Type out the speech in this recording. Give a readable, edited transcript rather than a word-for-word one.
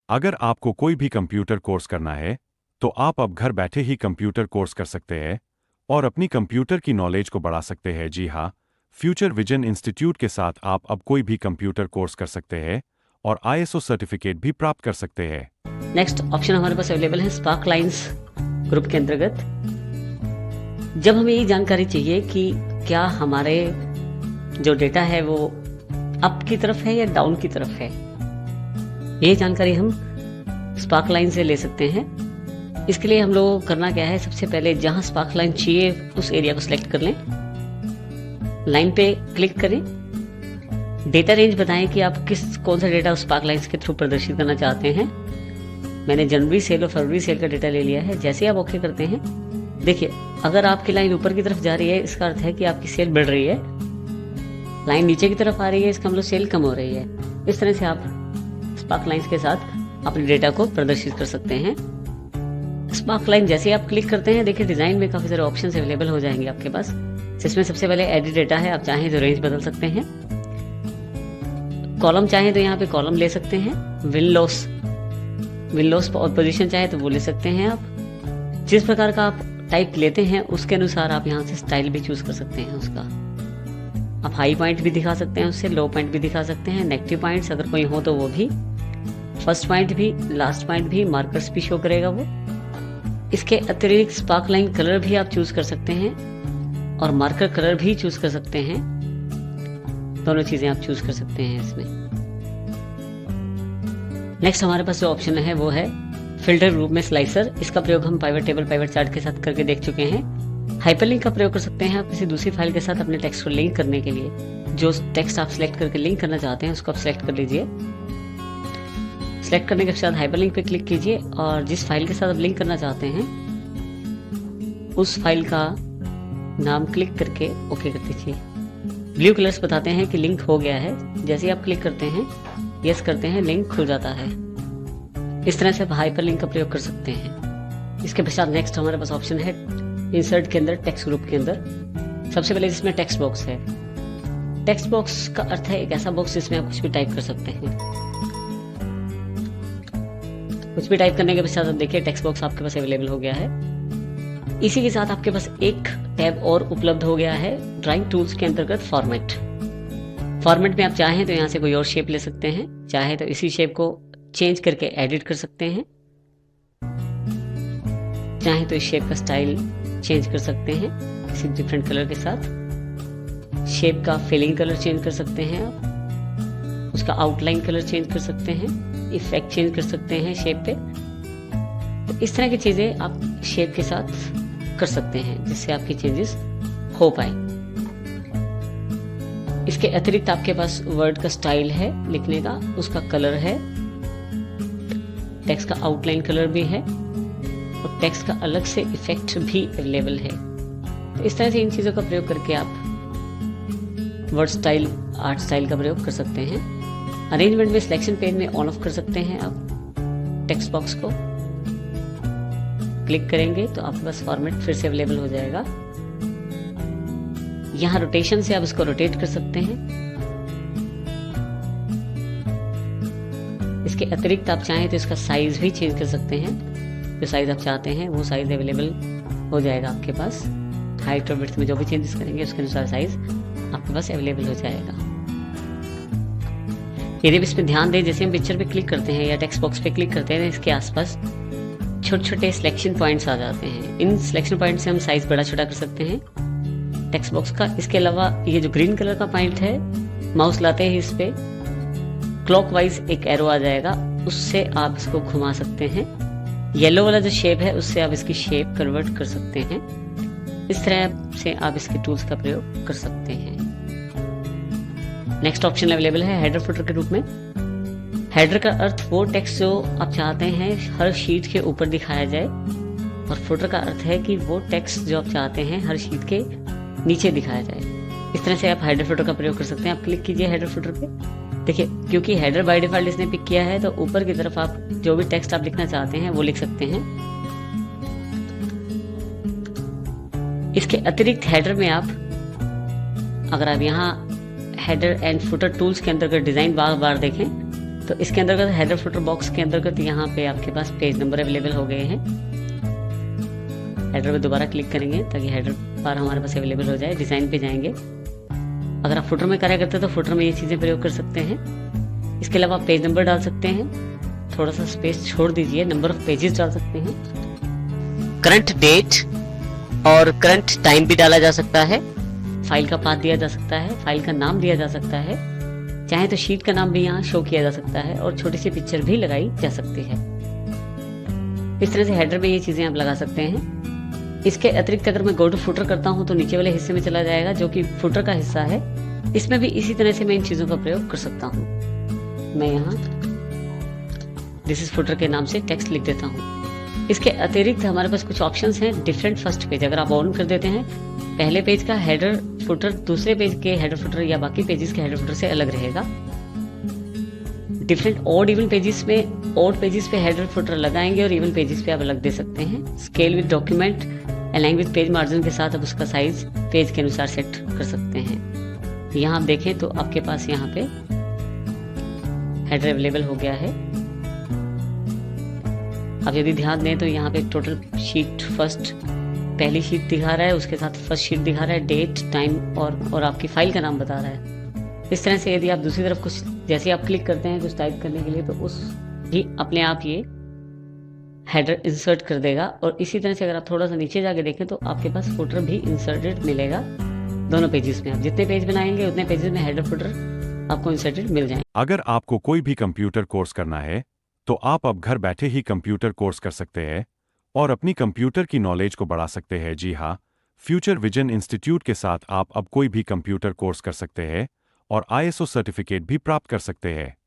अगर आपको कोई भी कंप्यूटर कोर्स करना है, तो आप अब घर बैठे ही कंप्यूटर कोर्स कर सकते हैं और अपनी कंप्यूटर की नॉलेज को बढ़ा सकते हैं। जी हाँ, फ्यूचर विजन इंस्टीट्यूट के साथ आप अब कोई भी कंप्यूटर कोर्स कर सकते हैं और आईएसओ सर्टिफिकेट भी प्राप्त कर सकते हैं। नेक्स्ट ऑप्शन हमारे पास अवेलेबल है स्पार्क लाइंस ग्रुप के अंतर्गत। जब हमें ये जानकारी चाहिए कि क्या हमारे जो डेटा है वो अप की तरफ है या डाउन की तरफ है, ये जानकारी हम स्पार्क लाइन से ले सकते हैं। इसके लिए हम लोग को करना क्या है, सबसे पहले जहां स्पार्क लाइन चाहिए उस एरिया को सिलेक्ट कर लें, लाइन पे क्लिक करें, डेटा रेंज बताएं कि आप कौन सा डेटा उस स्पार्क लाइन्स के थ्रू प्रदर्शित करना चाहते हैं। मैंने जनवरी सेल और फरवरी सेल का डेटा ले लिया है। जैसे आप ओके करते हैं, देखिए अगर आपकी लाइन ऊपर की तरफ जा रही है, इसका अर्थ है कि आपकी सेल बढ़ रही है। लाइन नीचे की तरफ आ रही है, इसका मतलब सेल कम हो रही है। इस तरह से आप स्पार्क लाइन्स के साथ अपने डेटा को प्रदर्शित कर सकते हैं। स्पार्क लाइन जैसे आप क्लिक करते हैं, देखिए डिजाइन में काफी सारे ऑप्शन अवेलेबल हो जाएंगे आपके पास, जिसमें सबसे पहले एडिट डेटा है। आप चाहें तो रेंज बदल सकते हैं, कॉलम चाहें तो यहाँ पे कॉलम ले सकते हैं, विन लॉस और पोजीशन चाहे तो वो ले सकते हैं। आप जिस प्रकार का आप टाइप लेते हैं उसके अनुसार आप यहाँ से स्टाइल भी चूज कर सकते हैं उसका। आप हाई पॉइंट भी दिखा सकते हैं, उससे लो पॉइंट भी दिखा सकते हैं, नेगेटिव पॉइंट्स अगर कोई हो तो वो भी, फर्स्ट पॉइंट भी, लास्ट पॉइंट भी, मार्कर्स भी शो करेगा वो। इसके अतिरिक्त स्पार्क लाइन कलर भी आप चूज कर सकते हैं और मार्कर कलर भी चूज कर सकते हैं। दोनों चीजें आप चूज कर सकते हैं इसमें। नेक्स्ट हमारे पास जो ऑप्शन है वो है फिल्टर ग्रुप में स्लाइसर। इसका प्रयोग हम पाइवट टेबल, पाइवट चार्ट के साथ करके देख चुके हैं। हाइपरलिंक का प्रयोग कर सकते हैं आप किसी दूसरी फाइल के साथ अपने टेक्स्ट को लिंक करने के लिए। जो टेक्स्ट आप सिलेक्ट करके लिंक करना चाहते हैं उसको आप सिलेक्ट कर लीजिए। सिलेक्ट करने के बाद हाइपरलिंक पे क्लिक कीजिए और जिस फाइल के साथ आप लिंक करना चाहते हैं उस फाइल का नाम क्लिक करके ओके कर दीजिए। ब्लू कलर्स बताते हैं कि लिंक हो गया है। जैसे ही आप क्लिक करते हैं, यस करते हैं, लिंक खुल जाता है। इस तरह से आप हाइपरलिंक का प्रयोग कर सकते हैं। इसके पश्चात नेक्स्ट हमारे पास ऑप्शन है इंसर्ट के अंदर, टेक्स्ट ग्रुप के अंदर। सबसे पहले जिसमें टेक्स्ट बॉक्स है। टेक्स्ट बॉक्स का अर्थ है एक ऐसा बॉक्स जिसमें आप कुछ भी टाइप कर सकते हैं। कुछ भी टाइप करने के पश्चात देखिए टेक्स्ट बॉक्स आपके पास अवेलेबल हो गया है। इसी के साथ आपके पास एक टैब और उपलब्ध हो गया है ड्राइंग टूल्स के अंतर्गत फॉर्मेट। फॉर्मेट में आप चाहें तो यहाँ से कोई और शेप ले सकते हैं, चाहे तो इसी शेप को चेंज करके एडिट कर सकते हैं, चाहे तो इस शेप का स्टाइल चेंज कर सकते हैं किसी डिफरेंट कलर के साथ। शेप का फिलिंग कलर चेंज कर सकते हैं आप, उसका आउटलाइन कलर चेंज कर सकते हैं, इफेक्ट चेंज कर सकते हैं शेप पे। तो इस तरह की चीजें आप शेप के साथ कर सकते हैं जिससे आपकी चेंजेस हो पाए। इसके अतिरिक्त आपके पास वर्ड का स्टाइल है लिखने का, उसका कलर है, टेक्स्ट का आउटलाइन कलर भी है और टेक्स्ट का अलग से इफेक्ट भी अवेलेबल है। तो इस तरह से इन चीज़ों का प्रयोग करके आप वर्ड स्टाइल, आर्ट स्टाइल का प्रयोग कर सकते हैं। अरेंजमेंट में सिलेक्शन पेज में ऑन ऑफ कर सकते हैं आप टेक्स्ट बॉक्स को। क्लिक करेंगे तो आपके पास फॉर्मेट फिर से अवेलेबल हो जाएगा। यहाँ रोटेशन से आप इसको रोटेट कर सकते हैं। इसके अतिरिक्त आप चाहें तो इसका साइज भी चेंज कर सकते हैं। जो साइज आप चाहते हैं वो साइज अवेलेबल हो जाएगा आपके पास। हाइट और विड्थ में जो भी चेंजेस करेंगे उसके अनुसार साइज आपके पास अवेलेबल हो जाएगा। यदि इसमें ध्यान दें, जैसे हम पिक्चर पे क्लिक करते हैं या टेक्स्ट बॉक्स पे क्लिक करते हैं, इसके आसपास छोटे छोटे सिलेक्शन पॉइंट्स आ जाते हैं। इन सिलेक्शन पॉइंट से हम साइज बड़ा छोटा कर सकते हैं टेक्स्ट बॉक्स का। इसके अलावा ये जो ग्रीन कलर का पॉइंट है, माउस लाते हैं इस पे, क्लॉकवाइज एक एरो आ जाएगा, उससे आप इसको घुमा सकते हैं। येलो वाला जो शेप है उससे आप इसकी शेप कन्वर्ट कर सकते हैं। इस तरह से आप इसके टूल्स का प्रयोग कर सकते हैं। नेक्स्ट ऑप्शन अवेलेबल है हेडर फुटर के रूप में। हेडर का अर्थ वो टेक्स्ट जो आप चाहते हैं हर शीट के ऊपर दिखाया जाए, और फुटर का अर्थ है कि वो टेक्स्ट जो आप चाहते हैं हर शीट के नीचे दिखाया जाए। इस तरह से आप हेडर फुटर का प्रयोग कर सकते हैं। आप क्लिक कीजिए हेडर फुटर पे। देखिए क्योंकि हेडर बाय डिफॉल्ट इसने पिक किया है तो ऊपर की तरफ आप जो भी टेक्स्ट आप लिखना चाहते हैं वो लिख सकते हैं। इसके अतिरिक्त हेडर में आप, अगर आप यहाँ हेडर एंड फुटर टूल्स के अंतर्गत डिजाइन बार बार देखें तो इसके अंतर्गत हेडर फुटर बॉक्स के अंतर्गत यहाँ पे आपके पास पेज नंबर अवेलेबल हो गए हैं। हेडर पे दोबारा क्लिक करेंगे ताकि हेडर बार हमारे पास अवेलेबल हो जाए। डिज़ाइन पे जाएंगे। अगर आप फुटर में कार्य करते हैं तो फुटर में ये चीज़ें प्रयोग कर सकते हैं। इसके अलावा आप पेज नंबर डाल सकते हैं, थोड़ा सा स्पेस छोड़ दीजिए, नंबर ऑफ पेजेस डाल सकते हैं, करंट डेट और करंट टाइम भी डाला जा सकता है, फाइल का पाथ दिया जा सकता है, फाइल का नाम दिया जा सकता है, चाहे तो शीट का नाम भी यहाँ शो किया जा सकता है और छोटी सी पिक्चर भी लगाई जा सकती है। इस तरह से हेडर में ये चीज़ें आप लगा सकते हैं। इसके अतिरिक्त अगर मैं गो टू फुटर करता हूँ तो नीचे वाले हिस्से में चला जाएगा जो कि फुटर का हिस्सा है। इसमें भी इसी तरह से मैं इन चीज़ों का प्रयोग कर सकता हूँ। मैं यहाँ दिस इज फुटर के नाम से टेक्स्ट लिख देता हूँ। इसके अतिरिक्त हमारे पास कुछ ऑप्शंस हैं। डिफरेंट फर्स्ट पेज अगर आप ऑन कर देते हैं, पहले पेज का हेडर फुटर दूसरे पेज के हेडर फुटर या बाकी पेजेस के हेडर फुटर से अलग रहेगा। डिफरेंट ऑड इवन पेजेस में ऑड पेजेस पे हेडर फुटर लगाएंगे और इवन पेजेस पे आप अलग दे सकते हैं। Scale with document align with page margin के साथ आप उसका साइज पेज के अनुसार सेट कर सकते हैं। यहाँ आप देखें तो आपके पास यहाँ पे हेडर अवेलेबल हो गया है। आप यदि ध्यान दें तो यहाँ पे टोटल शीट फर्स्ट पहली शीट दिखा रहा है, उसके साथ फर्स्ट शीट दिखा रहा है, डेट टाइम और आपकी फाइल का नाम बता रहा है। इस तरह से यदि आप दूसरी तरफ कुछ जैसे आप क्लिक करते हैं कुछ टाइप करने के लिए तो उस ही अपने आप ये हेडर इंसर्ट कर देगा। और इसी तरह से अगर आप थोड़ा सा नीचे जाके देखें तो आपके पास फुटर भी इंसर्टेड मिलेगा दोनों पेजेस में। आप जितने पेज बनाएंगे उतने पेजेस में हेडर फुटर आपको इंसर्टेड मिल जाएंगे। अगर आपको कोई भी कंप्यूटर कोर्स करना है तो आप अब घर बैठे ही कंप्यूटर कोर्स कर सकते हैं और अपनी कंप्यूटर की नॉलेज को बढ़ा सकते हैं। जी हाँ, फ्यूचर विजन इंस्टीट्यूट के साथ आप अब कोई भी कंप्यूटर कोर्स कर सकते हैं और ISO सर्टिफिकेट भी प्राप्त कर सकते हैं।